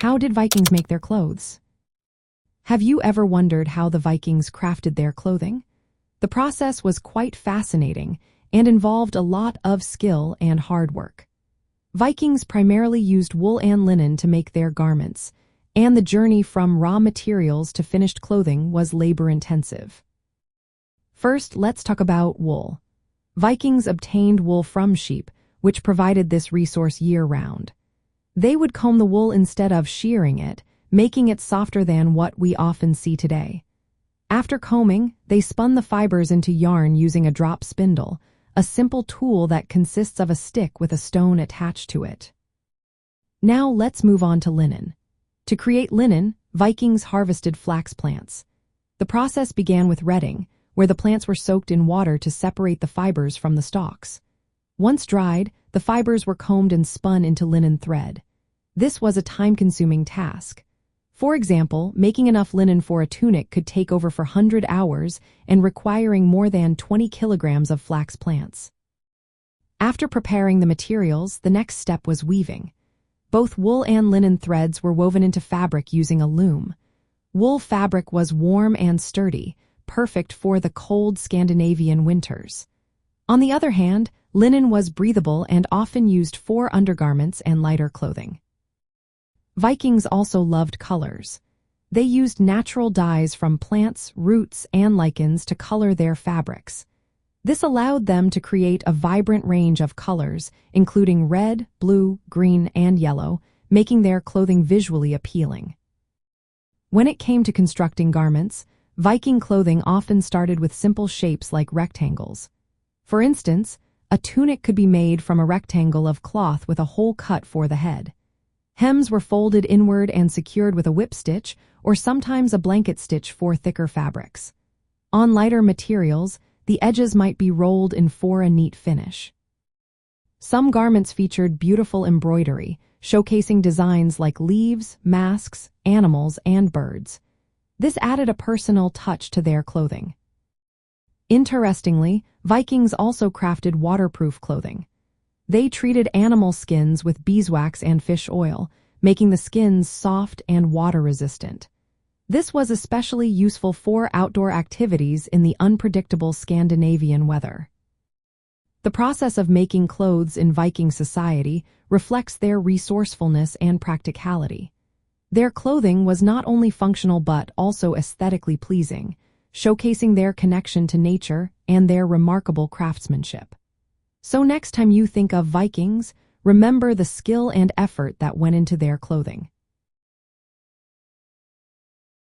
How did Vikings make their clothes? Have you ever wondered how the Vikings crafted their clothing? The process was quite fascinating and involved a lot of skill and hard work. Vikings primarily used wool and linen to make their garments, and the journey from raw materials to finished clothing was labor-intensive. First, let's talk about wool. Vikings obtained wool from sheep, which provided this resource year-round. They would comb the wool instead of shearing it, making it softer than what we often see today. After combing, they spun the fibers into yarn using a drop spindle, a simple tool that consists of a stick with a stone attached to it. Now let's move on to linen. To create linen, Vikings harvested flax plants. The process began with retting, where the plants were soaked in water to separate the fibers from the stalks. Once dried, the fibers were combed and spun into linen thread. This was a time-consuming task. For example, making enough linen for a tunic could take over 400 hours and requiring more than 20 kilograms of flax plants. After preparing the materials, the next step was weaving. Both wool and linen threads were woven into fabric using a loom. Wool fabric was warm and sturdy, perfect for the cold Scandinavian winters. On the other hand, linen was breathable and often used for undergarments and lighter clothing. Vikings also loved colors. They used natural dyes from plants, roots, and lichens to color their fabrics. This allowed them to create a vibrant range of colors, including red, blue, green, and yellow, making their clothing visually appealing. When it came to constructing garments, Viking clothing often started with simple shapes like rectangles. For instance, a tunic could be made from a rectangle of cloth with a hole cut for the head. Hems were folded inward and secured with a whip stitch, or sometimes a blanket stitch for thicker fabrics. On lighter materials, the edges might be rolled in for a neat finish. Some garments featured beautiful embroidery, showcasing designs like leaves, masks, animals, and birds. This added a personal touch to their clothing. Interestingly, Vikings also crafted waterproof clothing. They treated animal skins with beeswax and fish oil, making the skins soft and water-resistant. This was especially useful for outdoor activities in the unpredictable Scandinavian weather. The process of making clothes in Viking society reflects their resourcefulness and practicality. Their clothing was not only functional but also aesthetically pleasing, showcasing their connection to nature and their remarkable craftsmanship. So next time you think of Vikings, remember the skill and effort that went into their clothing.